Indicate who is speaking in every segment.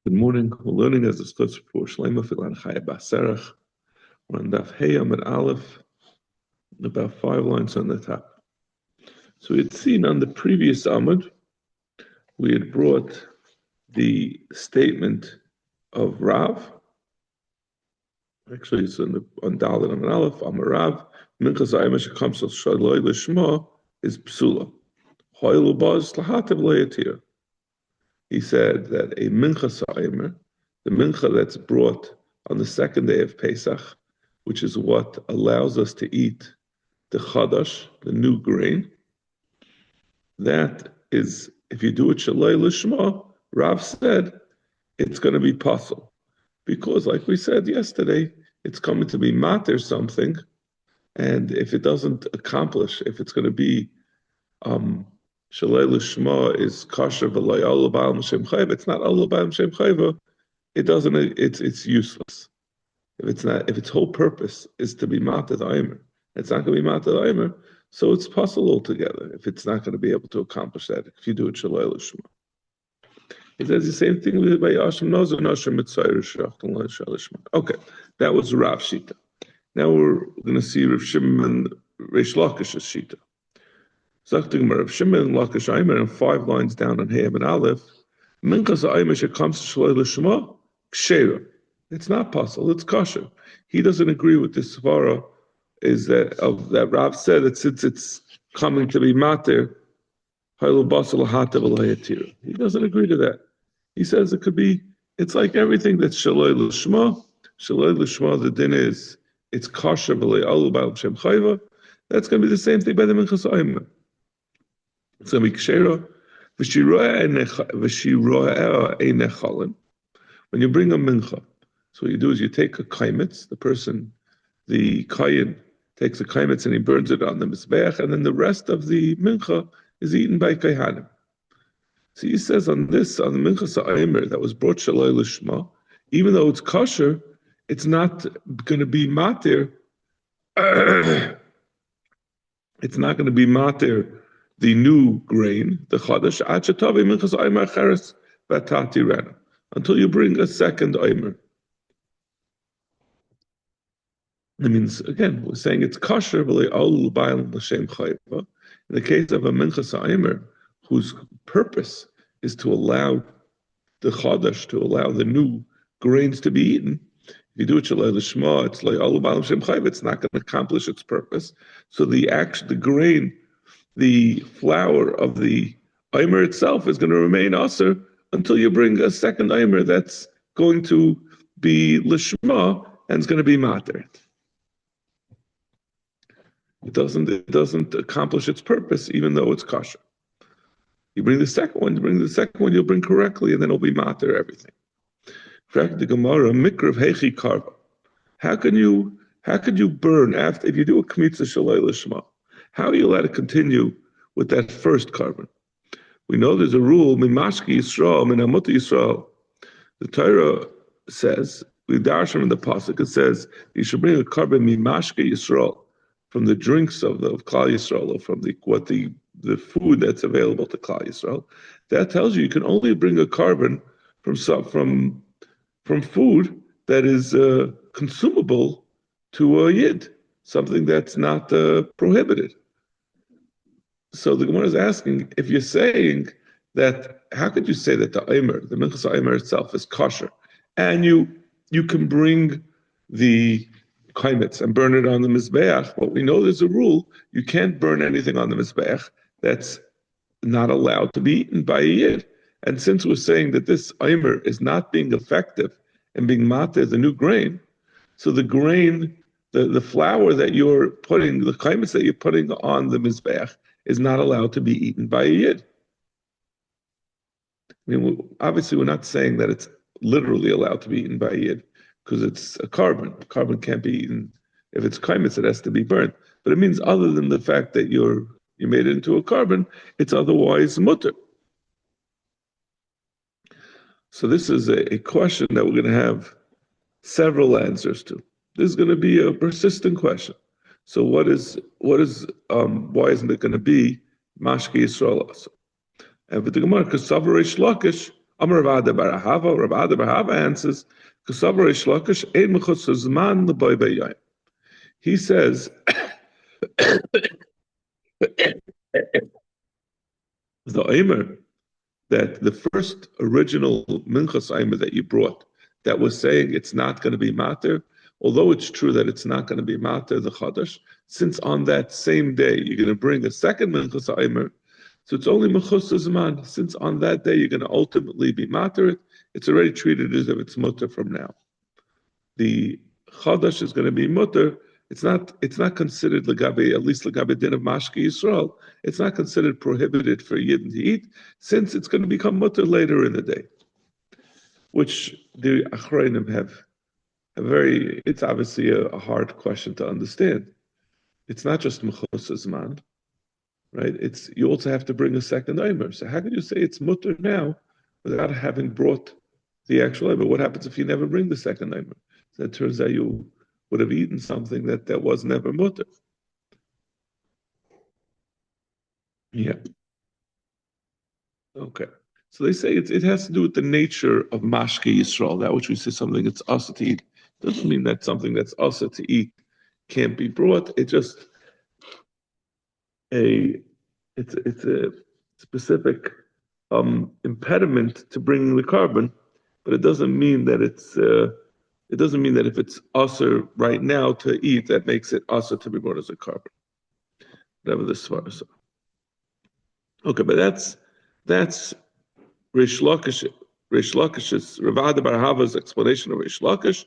Speaker 1: Good morning. We're learning as discussed before Shlema Filan Chaya Baserach. We're on Daf Hey Amud Aleph, about 5 lines on the top. So we had seen on the previous Amud, we had brought the statement of Rav. Actually, it's on Dalet Amud Aleph, Amar Rav, Minchas Ayim Shekam Shel Shaloi Lishma is Psula. Hoilu Baz Lahativ Leyatir. He said that a mincha sa'imer, the mincha that's brought on the second day of Pesach, which is what allows us to eat the chadash, the new grain, that is, if you do it shaloi lishma, Rav said, it's going to be possible. Because like we said yesterday, it's coming to be matter something, and if it doesn't accomplish, if it's going to be Shalei Lishma is kosher v'loy olu ba'al m'shem chayva. It's not olu ba'al m'shem chayva. It doesn't. It's useless. If its whole purpose is to be mated aimer, it's not going to be mated aimer. So it's possible altogether. If it's not going to be able to accomplish that, if you do it Shalei Lishma, it says the same thing with by Yashim Nozer Nosher Mitzayir Shachton Lishma. Okay, that was Rav Shita. Now we're going to see Rav Shimon Reish Lakish's Shita. Zachting Rav Shimon Lakish Aimer, and 5 lines down on Hey and Aleph. Minchas Aimer comes to Shalei Lishma Kshera. It's not possible. It's kosher. He doesn't agree with this svara. Is that Rav said that since it's coming to be mater, he doesn't agree to that. He says it could be. It's like everything that's Shalei Lishma. Shalei Lishma, the din is it's kosher v'lei alu ba'al shem chayva. That's going to be the same thing by the Minchas Aimer. It's going to be kshera. When you bring a mincha, so what you do is you take a kaimitz, the kayin takes a kaimitz and he burns it on the mizbeach, and then the rest of the mincha is eaten by kaihanim. So he says on the mincha sa'aymer that was brought shaloi lishma, even though it's kosher, it's not going to be matir. It's not going to be matir the new grain, the chadash, until you bring a second aimer. That means, again, we're saying it's kosher, in the case of a minchas aimer, whose purpose is to allow the chadash, to allow the new grains to be eaten. If you do it shalei lishma, it's like alu ba'al shem chayv, it's not going to accomplish its purpose. So the grain, the flour of the aimer itself is going to remain aser until you bring a second aimer that's going to be lishma and it's going to be mater. It doesn't accomplish its purpose, even though it's kosher. You bring the second one, you'll bring correctly, and then it'll be mater everything. The Gemara, mikra hechi karva. How can you burn after if you do a kmitza shalei lishma? How are you allowed to continue with that first carbon? We know there's a rule, mimashki Yisrael, minamuta Yisrael. The Torah says, we dash from the pasuk, it says, you should bring a carbon mimashki Yisrael, from the drinks of Klal Yisrael, or from the food that's available to Klal Yisrael. That tells you can only bring a carbon from food that is consumable to a yid, something that's not prohibited. So the Gemara is asking, if you're saying that, how could you say that the minchas aimer itself is kosher, and you can bring the kaimitz and burn it on the mizbeach? Well, we know there's a rule, you can't burn anything on the mizbeach that's not allowed to be eaten by a yid. And since we're saying that this aimer is not being effective and being mater the new grain, so the grain, the flour that you're putting, the kaimitz that you're putting on the mizbeach is not allowed to be eaten by a yid. I mean, obviously we're not saying that it's literally allowed to be eaten by a yid, because it's a carbon. Carbon can't be eaten. If it's kaimitz, it has to be burnt. But it means other than the fact that you made it into a carbon, it's otherwise mutter. So this is a question that we're going to have several answers to. This is going to be a persistent question. So why isn't it going to be mashki Yisrael also? And with the Gemara, Kasav Reish Lakish Amar Rav Ada bar Ahava. Rav Ada bar Ahava answers, "Kasavar Reish Lakish ein mechutz zman l'boy b'yayim." He says the Omer that the first original Minchas Omer that you brought that was saying it's not going to be mater, although it's true that it's not going to be mater the Chadash, since on that same day you're going to bring a second Minchas Omer, so it's only Mechus Zman. Since on that day you're going to ultimately be mater it, it's already treated as if it's mutter from now. The Chadash is going to be mutter. It's not considered legabe, at least legabe din of mashki Yisrael. It's not considered prohibited for Yidden to eat, since it's going to become mutter later in the day, which the Achrayim have a very. It's obviously a hard question to understand. It's not just mechus zman, right? It's you also have to bring a second omer. So how can you say it's mutter now without having brought the actual omer? What happens if you never bring the second omer? So it turns out you would have eaten something that was never mutter. Yeah. Okay. So they say it has to do with the nature of mashke Yisrael, that which we say something that's also to eat. Doesn't mean that something that's also to eat can't be brought. It's just it's a specific impediment to bringing the carbon, but it doesn't mean that it doesn't mean that if it's usher right now to eat, that makes it usher to be brought as a carbon. Whatever the svara is. Okay, but that's Rish Lakish's Rav Ada bar Ahava's explanation of Rish Lakish,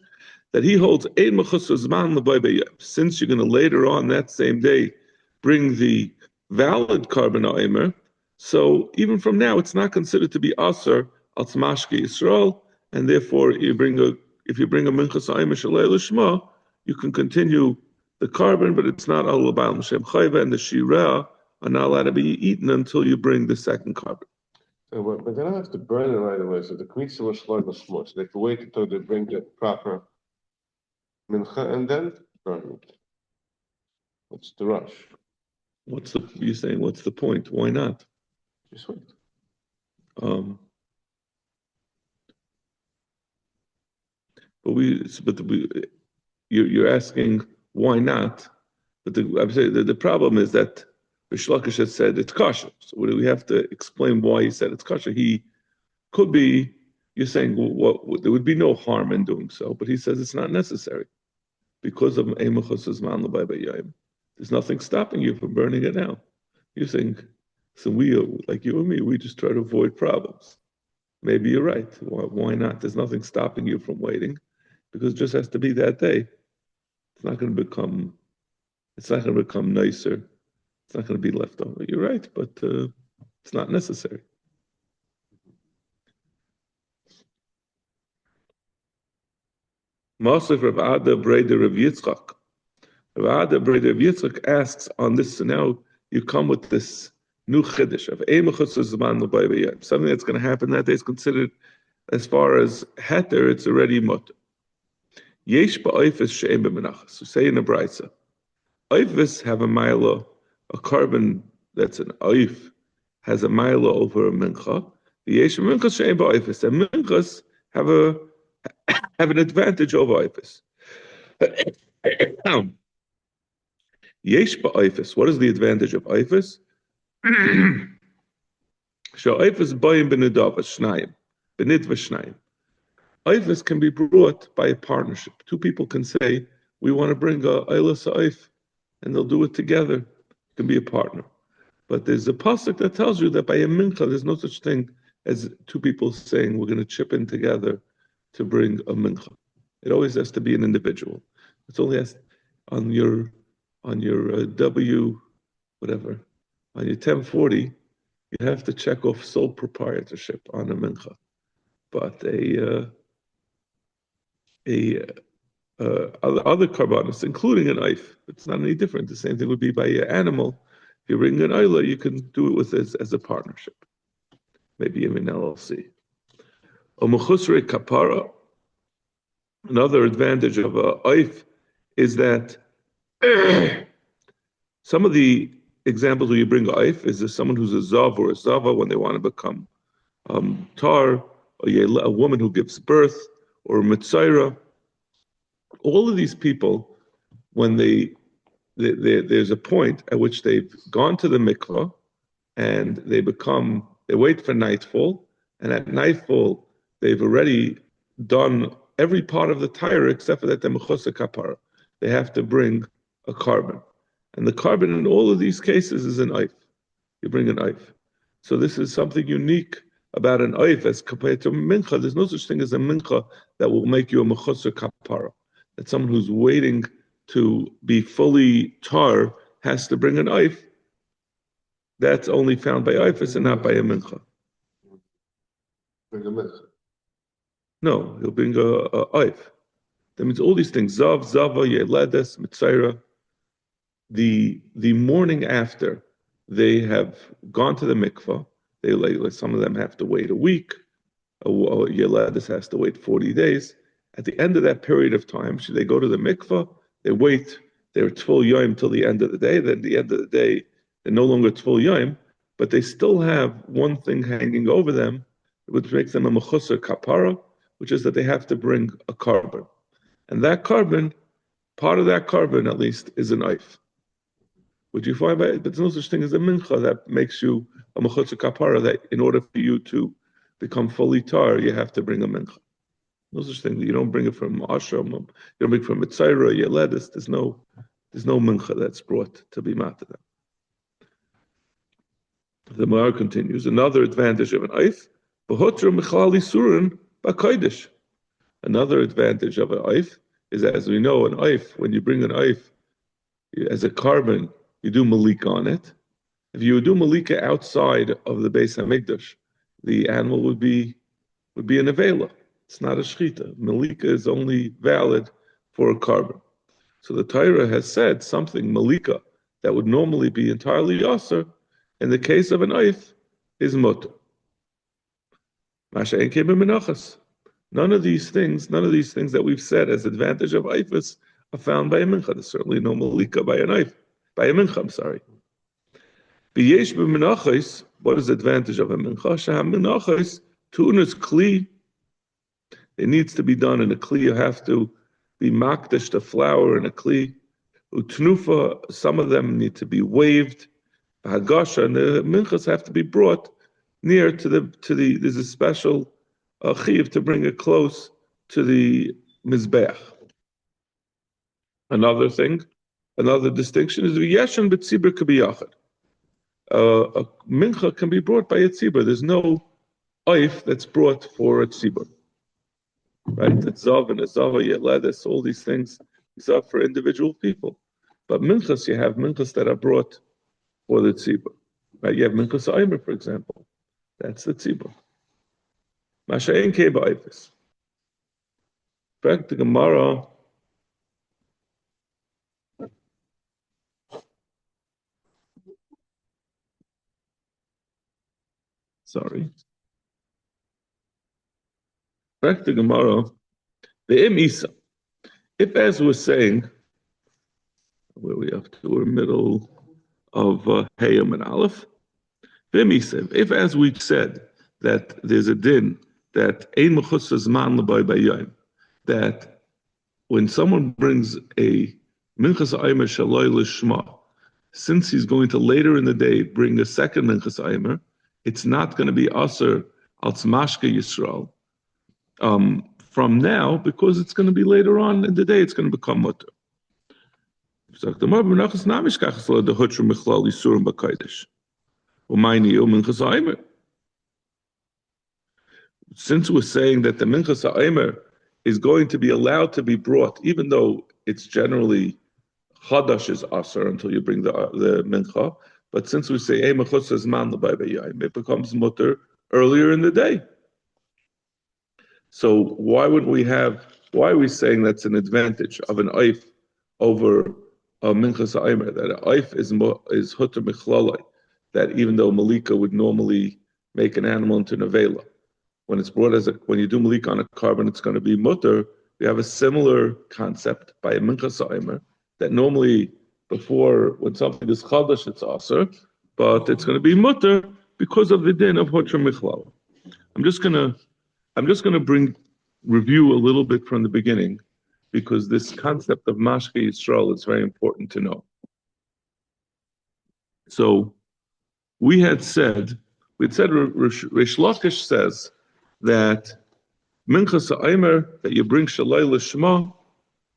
Speaker 1: that he holds ein mechus zman l'boy b'yom. Since you're going to later on that same day bring the valid carbon omer, so even from now it's not considered to be aser al tzmashke Yisrael, and therefore if you bring a minchas omer shalei lishma, you can continue the carbon, but it's not al l'baal m'shem chayva, and the shira are not allowed to be eaten until you bring the second carbon.
Speaker 2: So, but they don't have to burn it right away. So the kmitza was slow the smush. They have to wait until they bring the proper mincha and then burn it. What's the rush?
Speaker 1: You're saying? What's the point? Why not?
Speaker 2: Just wait.
Speaker 1: You're asking why not? But I'm saying the problem is that Rish Lakish has said it's kosher. So we have to explain why he said it's kosher. He could be. You're saying there would be no harm in doing so, but he says it's not necessary because of Eimuchos Zman L'Bay B'Yayim. There's nothing stopping you from burning it now. You're saying, so we, like you and me, we just try to avoid problems. Maybe you're right. Why not? There's nothing stopping you from waiting, because it just has to be that day. It's not going to become nicer. It's not going to be left over. You're right, but it's not necessary. Masif Rav Ada Breder Rav Yitzchak. Rav Ada Breder Rav Yitzchak asks on this. So now you come with this new chiddush of Eimuchos Zman L'Bay B'Yayim. Something that's going to happen that day is considered, as far as heter, it's already mutter. Yesh ba'oifis she'em b'menachos. So say in the brayso, oifis have a milo, a carbon that's an oif has a milo over a mincha. The yesh minchas she'em ba'oifis, and minchas have an advantage over oifis. Yesh ba'oifis. What is the advantage of oifis? She'oifis bayim b'nidavas shnayim, b'nidvas shnayim. Oifis can be brought by a partnership. Two people can say, we want to bring a Eilas Oif, and they'll do it together. It can be a partner. But there's a pasuk that tells you that by a mincha, there's no such thing as two people saying, we're going to chip in together to bring a mincha. It always has to be an individual. It's only on your W, whatever, on your 1040, you have to check off sole proprietorship on a mincha. But other carbonos, including an oif, it's not any different. The same thing would be by an animal. If you bring an oila, you can do it with as a partnership, maybe even LLC. Omuchusre kapara. Another advantage of a oif is that some of the examples where you bring oif is someone who's a zav or a zava when they want to become tar. a woman who gives birth, or a Mitzaira. All of these people, when there's a point at which they've gone to the mikvah and they wait for nightfall, and at nightfall they've already done every part of the Torah except for that they're mechusa kapara. They have to bring a carbon, and the carbon in all of these cases is an oif. You bring an oif. So this is something unique about an oif as compared to a mincha. There's no such thing as a mincha that will make you a mechusa kapara. That someone who's waiting to be fully tar has to bring an oif. That's only found by oifus and not by a mincha.
Speaker 2: Bring a mincha.
Speaker 1: No, he'll bring a oif. That means all these things. Zav, zava, yeledes, mitzaira. The morning after they have gone to the mikvah, some of them have to wait a week. Yeledes has to wait 40 days. At the end of that period of time, should they go to the mikvah? They wait their tful yom till the end of the day. Then at the end of the day, they're no longer tful yom, but they still have one thing hanging over them, which makes them a mechusa kapara, which is that they have to bring a carbon. And that carbon, part of that carbon at least, is an oif. Would you find by it? But there's no such thing as a mincha that makes you a mechusa kapara, that in order for you to become fully tar, you have to bring a mincha. No such thing. You don't bring it from ashram. You don't bring it from mitzaira, yeledis. There's no mincha that's brought to be matada. The Gemara continues. Another advantage of an oif, b'hotra michlali surin b'kodesh. Another advantage of an oif is, as we know, an oif, when you bring an oif as a carbon, you do malika on it. If you do malika outside of the Beis Hamikdash, the animal would be an avela. It's not a shchita. Malika is only valid for a carbon. So the Torah has said something malika that would normally be entirely yasser, in the case of an oif, is mutter. Masha'en came in Menachos. None of these things that we've said as advantage of oifus are found by a mincha. There's certainly no malika by an oif, by a mincha. I'm sorry. B'yesh b'menachos. What is the advantage of a mincha? Shaham menachos tunas kli. It needs to be done in a kli. You have to be makdash the flour in a kli. Utnufa. Some of them need to be waved. Hagasha, and the minchas have to be brought near to the. There's a special chiyuv to bring it close to the mizbeach. Another distinction is yeshan b'tzibur kabiyachad. A mincha can be brought by a tzibur. There's no oif that's brought for a tzibur. Right? It's zav and a zava yeledes. All these things are for individual people. But minchas, you have minchas that are brought for the tzibur. Right? You have minchas aimer, for example. That's the tzibur. Masha'en ke ba'ifis. Back to Gemara. Sorry. Back to Gemara. The im isa. If, as we're saying, where we have to, we're middle of Hayam and Aleph. If, as we said, that there's a din that ein mechutz zman l'bay bayayim, that when someone brings a minchas aimer shaloi lishma, since he's going to later in the day bring a second minchas aimer, it's not going to be aser al tzmashke Yisrael from now, because it's going to be later on in the day, it's going to become mutter. Since we're saying that the minchas ha'omer is going to be allowed to be brought, even though it's generally chadash is aser until you bring the mincha, but since we say it becomes mutter earlier in the day. So why are we saying that's an advantage of an oif over a minchas ha'omer, that an oif is hutter michlolai, that even though malika would normally make an animal into nevela, when it's brought when you do malika on a carbon, it's going to be mutter. We have a similar concept by a minchas ha'omer that normally before, when something is chadash, it's aser, but it's going to be mutter because of the din of hutter michlolai. I'm just going to I'm just going to review a little bit from the beginning, because this concept of Mashke Yisrael is very important to know. So we'd said Rish Lakish says that Minchas Ha'omer, that you bring Shalai L'Shema,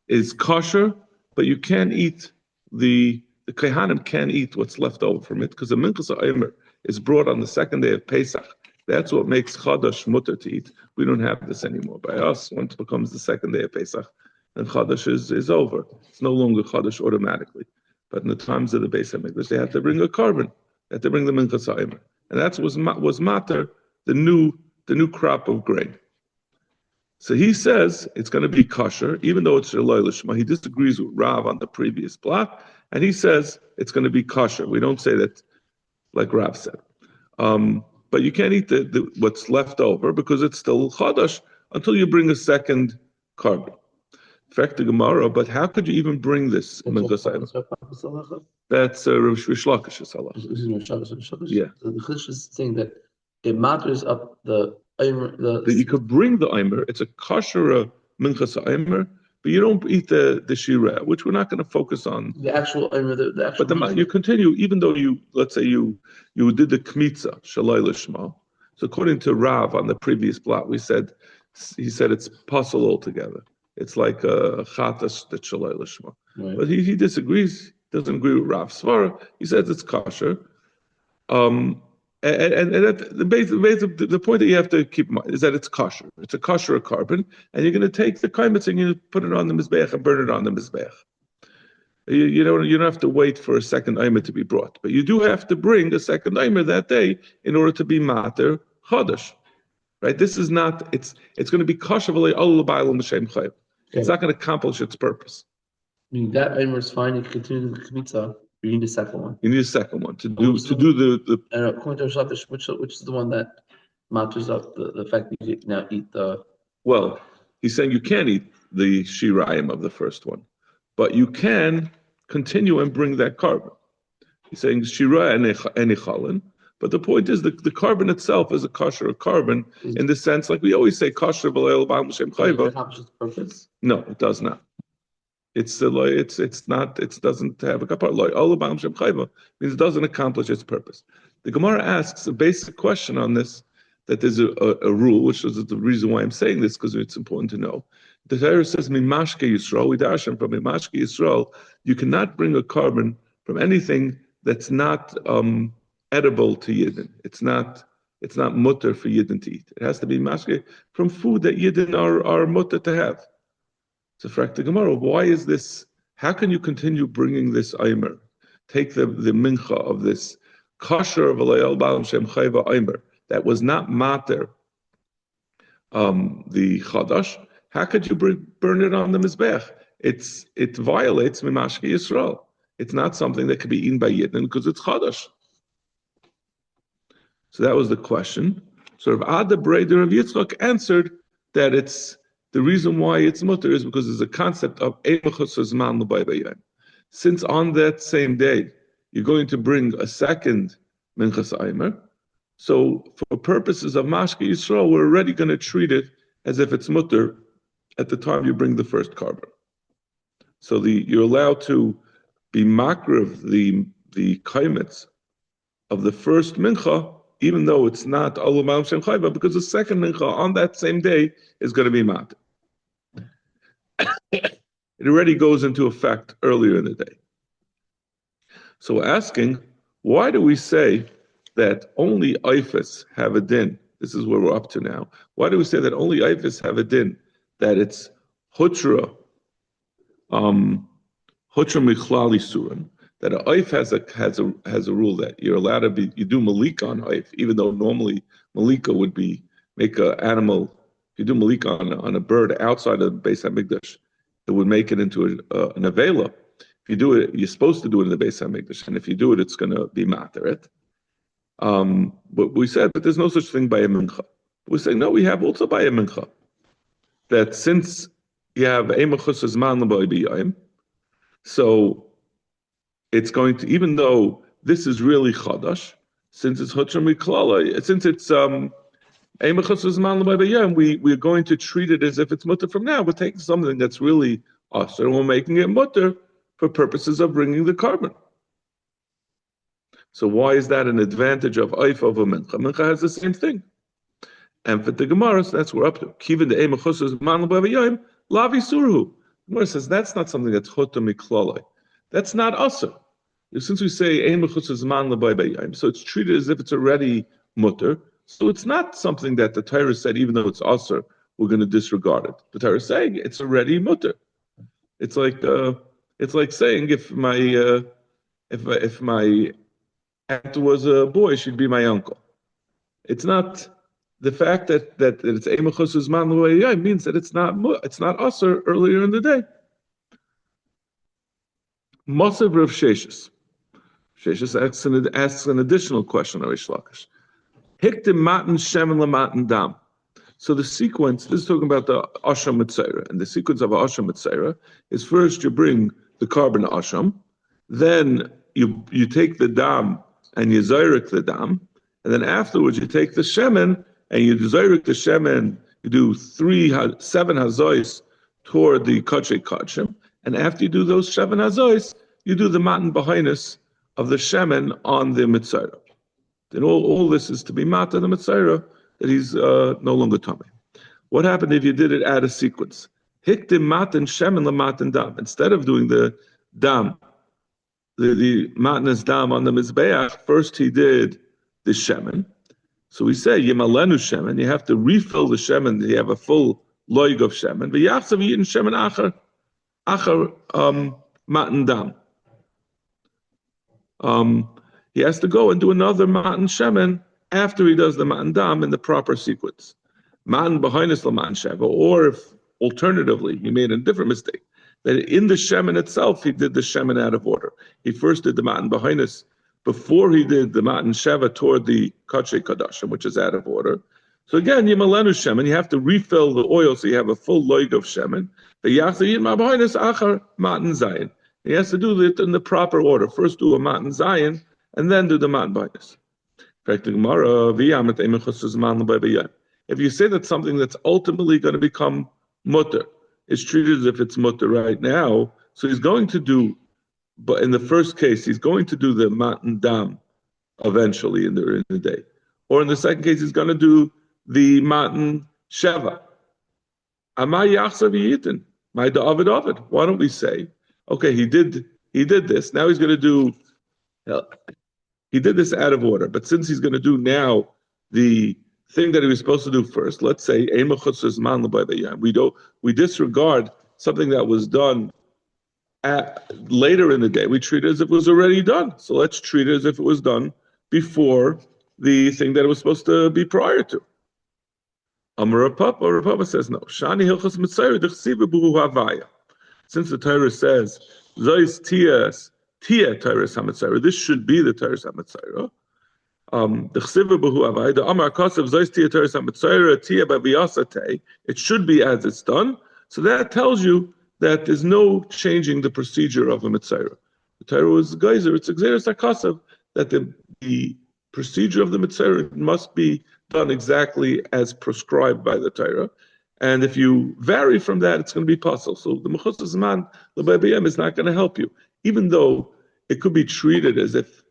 Speaker 1: is kosher, but you can't eat the Kohanim can't eat what's left over from it, because the Minchas Ha'omer is brought on the second day of Pesach. That's what makes Chadash mutter to eat. We don't have this anymore. By us, once it becomes the second day of Pesach, then Chadash is over. It's no longer Chadash automatically. But in the times of the Beis HaMikdash, they had to bring a carbon. They had to bring the Minchas Ha'omer. And that was matter, the new crop of grain. So he says it's going to be kosher, even though it's Shalai L'Shema. He disagrees with Rav on the previous block, and he says it's going to be kosher. We don't say that like Rav said. But you can't eat the what's left over, because it's still Chadash until you bring a second carbon. In fact, the Gemara, but how could you even bring this? That's Rish Lakish's halacha. Yeah.
Speaker 3: So the Chiddush is saying that it matters up the
Speaker 1: that you could bring the Eimer. It's a kosher Minchas Eimer, but you don't eat the Shira, which we're not going to focus on.
Speaker 3: The actual Eimer, the actual.
Speaker 1: But you continue, even though let's say you did the Kmitza, Shalai L'Shema. So according to Rav on the previous block, he said it's puzzle altogether. It's like a Chatas that Shalai L'Shema. Right. But he disagrees, doesn't agree with Rav Svara. He says it's kosher. And the point that you have to keep in mind is that it's kosher. It's a kosher carbon, and you're going to take the kaimitz and you put it on the mizbeach and burn it on the mizbeach. You don't have to wait for a second aimer to be brought, but you do have to bring a second aimer that day in order to be mater chodesh. Right? This is not. It's going to be kosher v'lei ol l'bayil l'shem chayv. It's not going to accomplish its purpose.
Speaker 3: I mean, that aimer is fine. You can continue the kmitza. You need a second one.
Speaker 1: You need a second one to do the.
Speaker 3: And according to Shabbos, which is the one that matters up the fact that you now eat the.
Speaker 1: Well, he's saying you can't eat the shirayim of the first one, but you can continue and bring that carbon. He's saying shira and echalin, but the point is the carbon itself is a kosher carbon in the sense, like we always say, kosher b'leil b'am l'shem chayva.
Speaker 3: It accomplishes the purpose?
Speaker 1: No, it does not. It's not. It doesn't have a kapar. All about Shem Chayva means it doesn't accomplish its purpose. The Gemara asks a basic question on this. That there's a rule, which is the reason why I'm saying this, because it's important to know. The Torah says Mimashke Yisrael. We darshan from Mimashke Yisrael. You cannot bring a carbon from anything that's not edible to Yidden. It's not mutter for Yidden to eat. It has to be mashke from food that Yidden are mutter to have. So, frak the Gemara, why is this? How can you continue bringing this aimer? Take the mincha of this kosher v'leil b'am shem chayva aimer that was not mater the chadash. How could you burn it on the mizbech? It violates mimashke Yisrael. It's not something that could be eaten by Yidden because it's chadash. So that was the question. So Rav Ada Breder of Yitzchak answered that it's. The reason why it's mutter is because there's a concept of since on that same day you're going to bring a second minchas aimer, so for purposes of mashke Yisrael, we're already going to treat it as if it's mutter at the time you bring the first carbon. So you're allowed to be makriv the kaimitz of the first mincha, even though it's not olam shem chayva, because the second mincha on that same day is going to be matter. It already goes into effect earlier in the day. So we're asking, why do we say that only ifis have a din? This is where we're up to now. Why do we say that only ifis have a din? That it's hutra michlali surim. That an if has a rule that you're allowed to you do malika on if, even though normally malika would be make an animal. If you do malika on a bird outside of the Beis HaMikdash, it would make it into an avela. If you do it, you're supposed to do it in the Beis HaMikdash, and if you do it, it's going to be materet. But we said that there's no such thing by a mincha. We're saying no, we have also by a mincha. That since you have emachus zman l'ba'ibiyayim, so it's going to, even though this is really chadash, since it's hutra miklala, since We're going to treat it as if it's mutter from now. We're taking something that's really usher and we're making it mutter for purposes of bringing the carbon. So why is that an advantage of oif over mincha? Mincha has the same thing. And for the Gemara, so that's what we're up to. Kivin the emachus man l'bayayim lavi surhu. Gemara says that's not something that's chota miklalai. That's not usher. Since we say emachus man l'bayayim, so it's treated as if it's already mutter. So it's not something that the Torah said, even though it's usher, we're going to disregard it. The Torah is saying it's already mutter. It's like saying if my aunt was a boy, she'd be my uncle. It's not the fact that it's emachus man l'bayayim means that it's not usher earlier in the day. Masav Rav Sheshes. Sheshes asks an additional question of Reish Lakish. Hiktim matan shemen lamatan dam. So the sequence, this is talking about the asham mitzayra, and the sequence of asham mitzayra is first you bring the carbon asham, then you take the dam and you zayrik the dam, and then afterwards you take the shemen and you zayrik the shemen. You do 7 hazois toward the kachay kachim, and after you do those 7 hazois, you do the matan behinus of the shemen on the mitzayra. Then all this is to be mata the mitzayra that he's no longer tummy. What happened if you did it out of sequence? Hiktim matan shemen lamatan dam. Instead of doing the dam, the matanas dam on the mizbeach, first he did the shemen. So we say yimalenu shemen. You have to refill the shemen. You have a full loig of shemen. V'yachsav yitin shemen achar matan dam. He has to go and do another matan shemen after he does the matan dam in the proper sequence. Matan behinus l'matan sheva, or if alternatively he made a different mistake, that in the shemen itself he did the shemen out of order. He first did the matan behinus before he did the matan sheva toward the kachay kadashim, which is out of order. So again, yimalenu shemen, you have to refill the oil so you have a full loig of shemen. The yachsa yitma behinus achar matan zayin. He has to do it in the proper order. First do a matan zayin, and then do the matan behinus. If you say that something that's ultimately going to become mutter is treated as if it's mutter right now, so he's going to do, but in the first case, he's going to do the matan dam eventually in the day. Or in the second case, he's going to do the matan sheva. Amay yachsav yitin, my David Ovid. Why don't we say, okay, he did this. Now he's going to do. He did this out of order, but since he's going to do now the thing that he was supposed to do first, let's say we disregard something that was done later in the day. We treat it as if it was already done. So let's treat it as if it was done before the thing that it was supposed to be prior to. Amar Papa says no. Shani hilchos mitzayra dechsiva buhu havaya. Since the Torah says zois tias. Tia Tyrus Hamatzara. This should be the Tyrus Hamatzara. The Chsiva Bahu Avai, the Amar Kosav Zois Tia Tyrus Hamatzara, Tia Baviasate. It should be as it's done. So that tells you that there's no changing the procedure of a Mitzayra. The Torah was geyser, it's Xeris HaKosav, that the procedure of the Mitzayra must be done exactly as prescribed by the Torah. And if you vary from that, it's going to be possible. So the Mechus Zman, the BBM is not going to help you. Even though it could be treated as if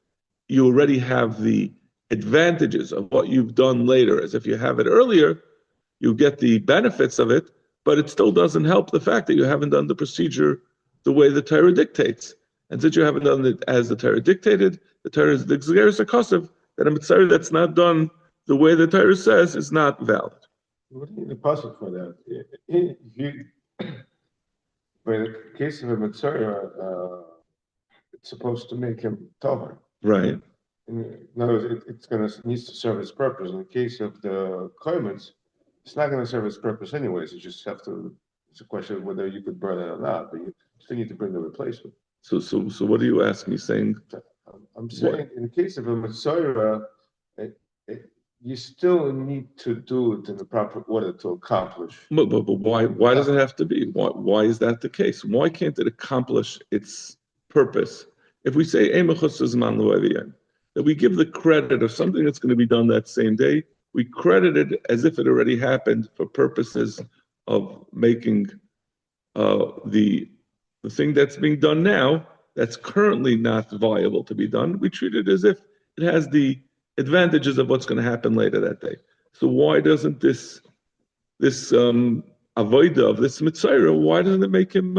Speaker 1: you already have the advantages of what you've done later, as if you have it earlier, you get the benefits of it, but it still doesn't help the fact that you haven't done the procedure the way the Torah dictates. And since you haven't done it as the Torah dictated, the Torah is the Xeris HaKosav, that a mitzvah that's not done the way the Torah says is not valid.
Speaker 2: What do you need a passage for that? If you, but in the case of a mitzvah, it's supposed to make him tougher.
Speaker 1: Right.
Speaker 2: In other words, needs to serve its purpose. In the case of the koimets, it's not going to serve its purpose anyways. You just have to. It's a question of whether you could burn it or not, but you still need to bring the replacement.
Speaker 1: So what do you ask me? Saying?
Speaker 2: I'm saying what? In the case of a mitzvah, you still need to do it in the proper order to accomplish.
Speaker 1: But why does it have to be? Why is that the case? Why can't it accomplish its purpose? If we say that we give the credit of something that's going to be done that same day, we credit it as if it already happened for purposes of making the thing that's being done now, that's currently not viable to be done, we treat it as if it has the advantages of what's going to happen later that day. So why doesn't this avoida of this mitzvah, why doesn't it make him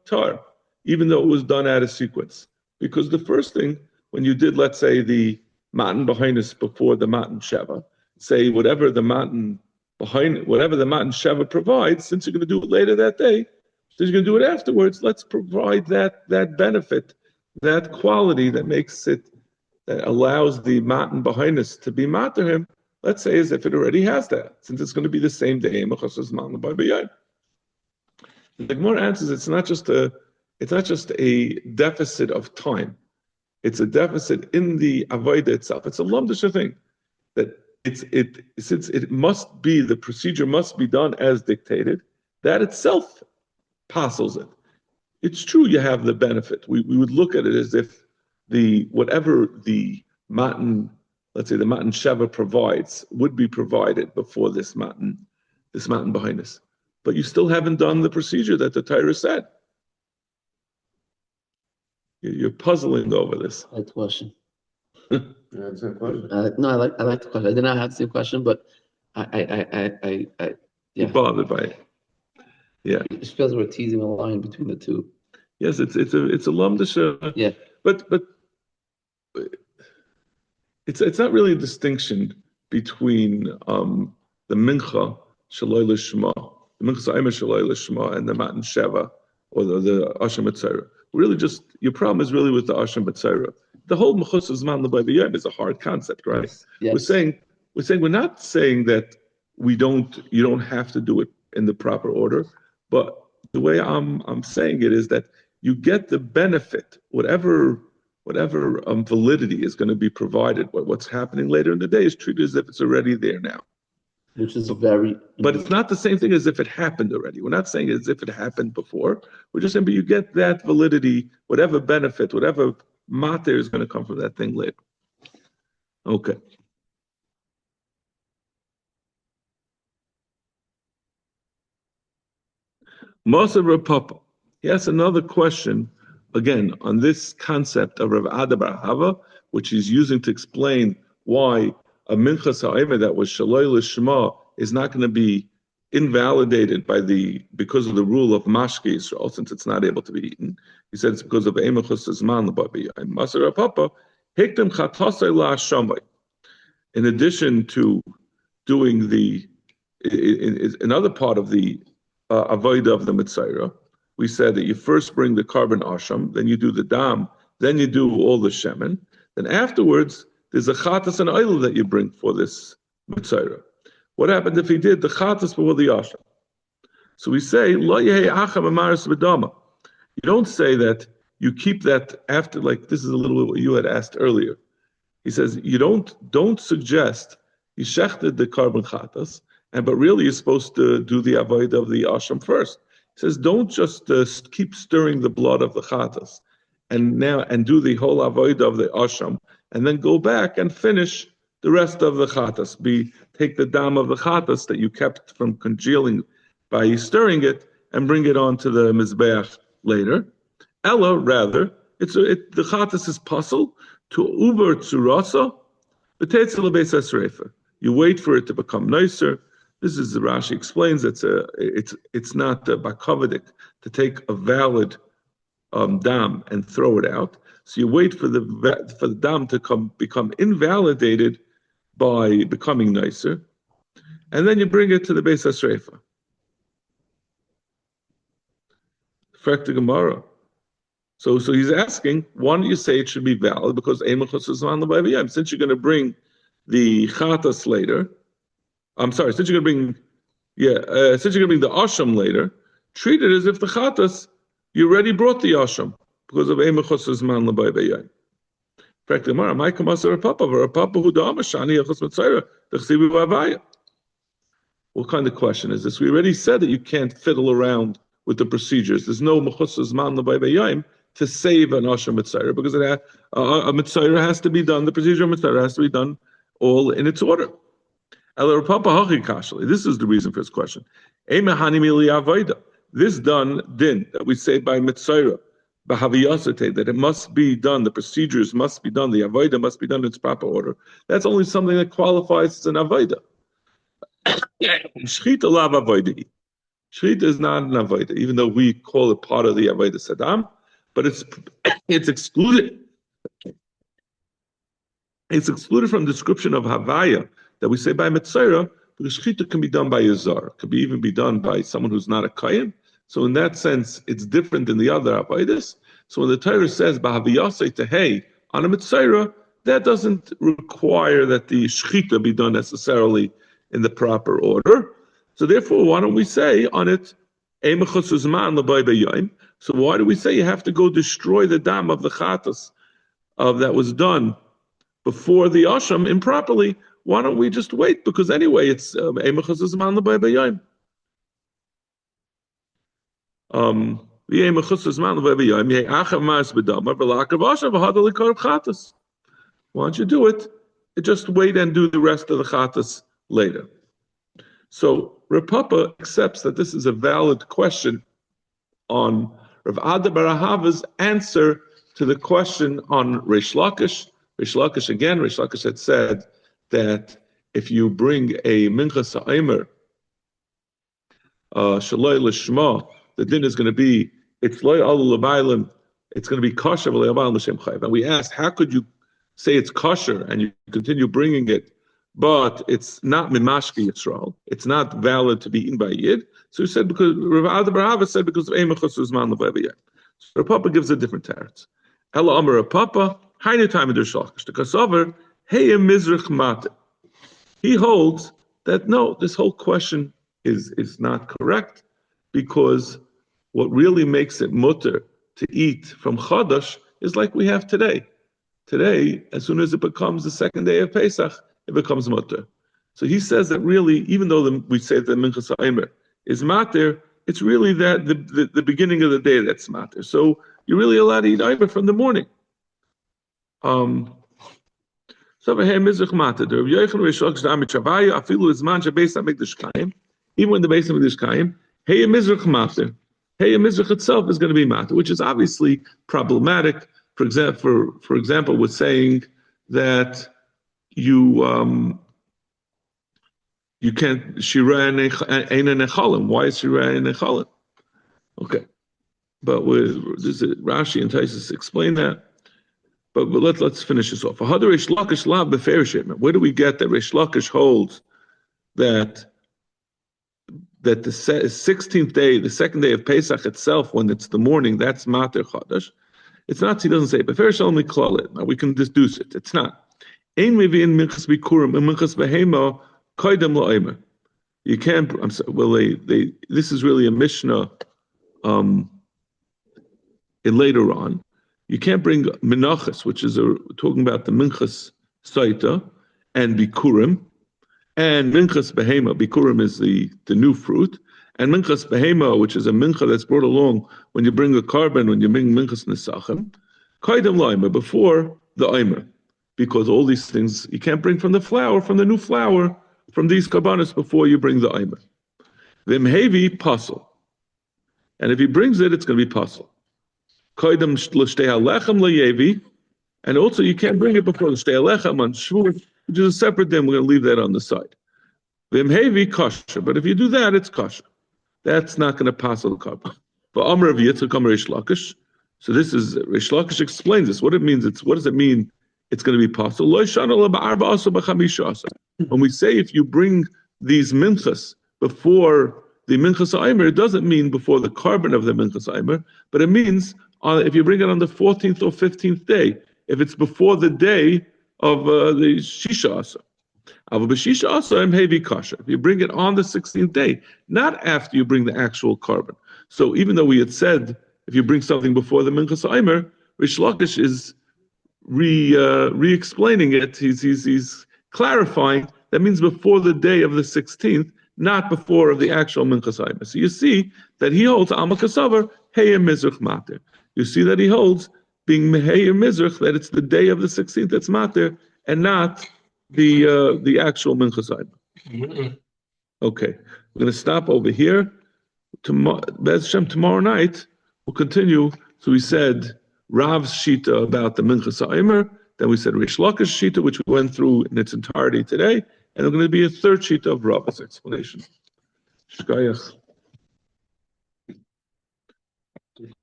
Speaker 1: tar, even though it was done out of sequence? Because the first thing, when you did, let's say, the matan b'hainis before the matan sheva, say whatever the matan sheva provides, since you're going to do it later that day, since you're going to do it afterwards, let's provide that benefit, that quality that makes it, that allows the matan b'hainis to be matter him. Let's say as if it already has that, since it's going to be the same day. The Gemara answers it's not just a deficit of time. It's a deficit in the avodah itself. It's a lumdisha thing that since it must be, the procedure must be done as dictated. That itself parcels it. It's true you have the benefit. We would look at it as if whatever the matan, let's say the matan sheva provides, would be provided before this matan behind us. But you still haven't done the procedure that the Torah said. You're puzzling over this.
Speaker 3: I like the question.
Speaker 2: Yeah, the same question.
Speaker 3: I like the question. I did not have the same question, but I
Speaker 1: You're bothered by it. Yeah.
Speaker 3: It just feels we're teasing a line between the two.
Speaker 1: Yes, it's a lumdisha.
Speaker 3: Yeah.
Speaker 1: But it's not really a distinction between the mincha shaloi lishma, the mincha sa'ima shaloi lishma, and the matan sheva or the asham mitzvah. Really, just your problem is really with the asham mitzvah. The whole mechus zman l'bay b'yom is a hard concept, right?
Speaker 3: Yes.
Speaker 1: We're not saying that you don't have to do it in the proper order, but the way I'm saying it is that you get the benefit, whatever validity is going to be provided. What's happening later in the day is treated as if it's already there now.
Speaker 3: Which is very...
Speaker 1: But it's not the same thing as if it happened already. We're not saying as if it happened before. We're just saying, but you get that validity, whatever benefit, whatever matter is going to come from that thing later. Okay. Moser Rav Papa. He has another question, again, on this concept of Rav Ada bar Hava, which he's using to explain why a minchas ha'omer that was shaloi lishma is not going to be invalidated because of the rule of mashke Yisrael, since it's not able to be eaten. He said it's because of emechus zman l'babi. And Moser Rav Papa, hiktem chatasei la'ashamai. In addition to doing another part of the avodah of the mitzvah, we said that you first bring the carbon asham, then you do the dam, then you do all the shemen, then afterwards there's a chatas and oil that you bring for this mitzvah. What happened if he did the chatas before the asham? So we say lo yehei acham amaris b'dama. You don't say that you keep that after, like this is a little bit what you had asked earlier. He says you don't suggest you shechted the carbon chatas, but really you're supposed to do the avodah of the asham first. He says, don't just keep stirring the blood of the chatas and do the whole avodah of the asham, and then go back and finish the rest of the chatas. Take the dam of the chatas that you kept from congealing by stirring it and bring it on to the mizbeach later. Ella, rather, the chatas is puzzle to uber tzurasa, b'teitzel beis esreifa. You wait for it to become nicer. This is, Rashi explains, it's not bakavadik to take a valid dam and throw it out. So you wait for the dam to become invalidated by becoming nicer, and then you bring it to the Beis HaSreifa. Frekta Gemara. So he's asking, why don't you say it should be valid? Because since you're going to bring the chatas later, since you're going to bring the asham later, treat it as if the chatas, you already brought the asham because of emechos zman l'bay b'yayim. Practically, my kamasar papa who da'amashani echos mitzayra d'chsivu b'avaya. What kind of question is this? We already said that you can't fiddle around with the procedures. There's no mechos zman l'bay b'yayim to save an asham mitzayra because a mitzayra has to be done. The procedure of mitzayra has to be done all in its order. This is the reason for his question. This done din that we say by Mitzayra, that it must be done, the procedures must be done, the avodah must be done in its proper order. That's only something that qualifies as an avodah. Shechita lav avodah. Shechita is not an avodah, even though we call it part of the avodah sadam, but it's excluded. It's excluded from the description of Havaya that we say by Metzora, because Shechita can be done by a Zar. It could even be done by someone who's not a Kayan. So in that sense, it's different than the other Avodas. So when the Torah says, B'haviyasei tehei, on a Metzora, that doesn't require that the Shechita be done necessarily in the proper order. So therefore, why don't we say on it, so why do we say you have to go destroy the dam of the Chatas of that was done before the Asham improperly? Why don't we just wait? Because anyway, it's why don't you do it? Just wait and do the rest of the Chatas later. So Rav Papa accepts that this is a valid question on Rav Ada bar Ahava's answer to the question on Reish Lakish. Reish Lakish had said that if you bring a minchas ha'omer, shaloi l'shma, the din is going to be, it's loy alu l'baylim, it's going to be kosher v'loy abaylim l'shem chayv. And we asked, how could you say it's kosher and you continue bringing it, but it's not mimashki Yisrael, it's not valid to be eaten by Yid? So he said, because Rav Ada bar Ahava said, because of Eimachos Uzman l'baybayim. So Rav Papa gives a different teretz. Ela Amar Rav Papa, Hainu time in the Shalkish. The Kasover, Hey Mizrach Mate. He holds that no, this whole question is not correct, because what really makes it mutter to eat from Chadash is like we have today. Today, as soon as it becomes the second day of Pesach, it becomes mutter. So he says that really, even though we say that Minchas ha'omer is mater, it's really that the beginning of the day that's mater. So you're really allowed to eat omer from the morning. So even when the base of Mikdash Kayim, hey mizrach mater, hey mizrach itself is going to be mater, which is obviously problematic. For example, with saying that you can't shira ein nechalim. Why is shira ein nechalim? Okay, but this is Rashi and Taisus explain that. But let's finish this off. Where do we get that Reish Lakish holds that the 16th day, the second day of Pesach itself, when it's the morning, that's Mater Chadash? It's not. He doesn't say. Beferish only klal. Now we can deduce it. It's not. Ein mevi'in minchas bikurim and minchas behema koydem la'omer. You can't. I'm sorry. Well, this is really a Mishnah. Later on, you can't bring Menachos, which is talking about the minchas saita and bikurim, and minchas behema. Bikurim is the new fruit, and minchas behema, which is a mincha that's brought along when you bring a carbon, when you bring minchas nesachim, koydem la'omer, before the omer. Because all these things you can't bring from the flour, from the new flour, from these karbanos before you bring the omer. V'mhevi pasel, and if he brings it, it's going to be pasel. Koydem l'shtei halechem layevi, and also you can't bring it before the shtei halechem on Shavuot, which is a separate din. We're going to leave that on the side. V'mhevi kosher, but if you do that, it's kosher. That's not going to pasel the karban. But Amar of Yitzchak Amar Reish Lakish. So this is Reish Lakish explains this. What it means. What does it mean? It's going to be possible. When we say if you bring these minchas before the minchas ha'omer, it doesn't mean before the carbon of the minchas ha'omer, but it means if you bring it on the 14th or 15th day, if it's before the day of the shisha asa. If you bring it on the 16th day, not after you bring the actual carbon. So even though we had said if you bring something before the minchas ha'omer, Reish Lakish is re-explaining it. He's clarifying that means before the day of the 16th, not before of the actual minchas ha'omer. So you see that he holds Alma Kasavar Heya Mizrach Mater. You see that he holds being Meheya Mizrach, that it's the day of the 16th that's Mater and not the actual minchas ha'omer. Okay, we're going to stop over here. Tomorrow night, we'll continue. So we said Rav's Shita about the Minchas Ha'omer. Then we said Rish Lakish Shita, which we went through in its entirety today. And there's going to be a third Shita of Rav's explanation. Shkayach.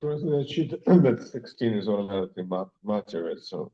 Speaker 2: According to that sheet, that 16 is automatically matter, so